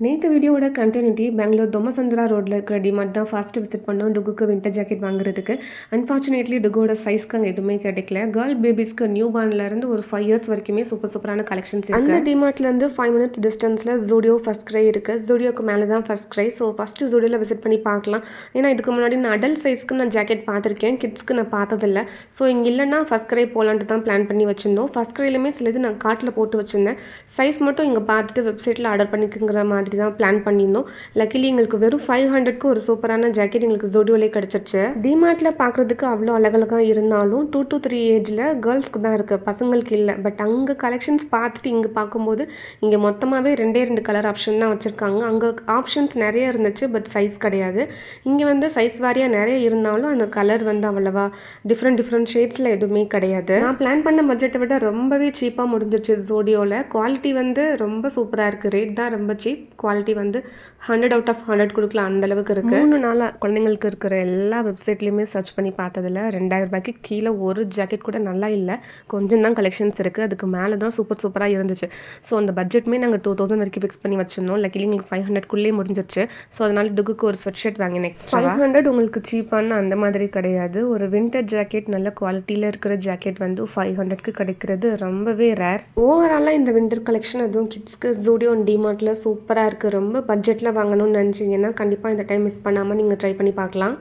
நேற்று வீடியோவோட கண்டினியூட்டி பெங்களூர் தொம்மசந்திரா ரோட்டில் இருக்கிற டிமார்ட் தான் ஃபர்ஸ்ட் விசிட் பண்ணோம் டுகுக்கு வின்டர் ஜாக்கெட் வாங்குறதுக்கு. அன்ஃபார்ச்சுனேட்லி டுகோட சைஸ்க்கு அங்கே எதுவுமே கிடைக்கல. கேர்ள் பேபிஸ்க்கு நியூ பார்ன்லேருந்து ஒரு 5 இயர்ஸ் வரைக்குமே சூப்பரான கலெக்ஷன்ஸ் இருக்குது. அந்த டிமார்ட்லேருந்து 5 மினிட்ஸ் டிஸ்டன்ஸில் ஜூடியோ ஃபர்ஸ்ட் க்ரை இருக்குது. ஜூடியோக்கு மேலே தான் ஃபர்ஸ்ட் க்ரை. ஸோ ஃபஸ்ட்டு ஜூடியோவில் விசிட் பண்ணி பார்க்கலாம். ஏன்னா இதுக்கு முன்னாடி நான் அடல்ட் சைஸ்க்கு நான் ஜாக்கெட் பார்த்துருக்கேன், கிட்ஸ்க்கு நான் பார்த்ததில்ல. ஸோ இங்கே இல்லைன்னா ஃபர்ஸ்ட் க்ரை போகலான்ட்டு தான் பிளான் பண்ணி வச்சுருந்தோம். ஃபர்ஸ்ட் க்ரையிலுமே சில இது நான் கார்ட்டில் போட்டு வச்சுருந்தேன். சைஸ் மட்டும் இங்கே பார்த்துட்டு வெப்சைட்டில் ஆர்டர் பண்ணிக்குங்கிற மாதிரி தான் பிளான் பண்ணியிருந்தோம். லக்கிலி எங்களுக்கு வெறும் 500க்கு ஒரு சூப்பரான ஜாக்கெட் எங்களுக்கு ஜோடியோலே கிடச்சிருச்சு. டிமார்ட்டில் பார்க்குறதுக்கு அவ்வளோ அழகழகாக இருந்தாலும் 2 to 3 ஏஜில் கேர்ள்ஸ்க்கு தான் இருக்குது, பசங்களுக்கு இல்லை. பட் அங்கே கலெக்ஷன்ஸ் பார்த்துட்டு இங்கே பார்க்கும்போது இங்கே மொத்தமாகவே 2 கலர் ஆப்ஷன் தான் வச்சுருக்காங்க. அங்கே ஆப்ஷன்ஸ் நிறைய இருந்துச்சு, பட் சைஸ் கிடையாது. இங்கே வந்து சைஸ் வாரியாக நிறைய இருந்தாலும் அந்த கலர் வந்து அவ்வளவா டிஃப்ரெண்ட் ஷேட்ஸில் எதுவுமே கிடையாது. நான் பிளான் பண்ண பட்ஜெட்டை விட ரொம்பவே சீப்பாக முடிஞ்சிருச்சு ஜோடியோவில். குவாலிட்டி வந்து ரொம்ப சூப்பராக இருக்குது. ரேட் தான் ரொம்ப சீப், குவாலிட்டி வந்து 100 out of 100 கொடுக்கலாம், அந்தளவுக்கு இருக்குது. 3 நாளாக குழந்தைங்களுக்கு இருக்கிற எல்லா வெப்சைட்லேயுமே சர்ச் பண்ணி பார்த்ததில் 2000 ரூபாய்க்கு கீழே ஒரு ஜாக்கெட் கூட நல்லா இல்லை. கொஞ்சம் தான் கலெக்ஷன்ஸ் இருக்குது, அதுக்கு மேலே தான் சூப்பராக இருந்துச்சு. ஸோ அந்த பட்ஜெட்டுமே நாங்கள் 2000 வரைக்கும் ஃபிக்ஸ் பண்ணி வச்சுருந்தோம். லக்கிலி எங்களுக்கு 500க்குள்ளே முடிஞ்சிருச்சு. ஸோ அதனால் டுகுக்கு ஒரு ஸ்வெட் ஷர்ட் வாங்கினேன் எக்ஸ்ட்ரா. 500 உங்களுக்கு சீப்பான அந்த மாதிரி கிடையாது. ஒரு வின்டர் ஜாக்கெட் நல்ல குவாலிட்டியில் இருக்கிற ஜாக்கெட் வந்து 500க்கு கிடைக்கிறது ரொம்பவே ரேர். ஓவராலாக இந்த வின்டர் கலெக்ஷன் அதுவும் கிட்ஸ்க்கு ஜூடியோ டிமார்ட்டில் சூப்பராக இருக்குது. ரொம்ப பட்ஜெட்டில் வாங்கணும்னு நினச்சிங்கன்னா கண்டிப்பாக இந்த டைம் மிஸ் பண்ணாமல் நீங்கள் ட்ரை பண்ணி பார்க்கலாம்.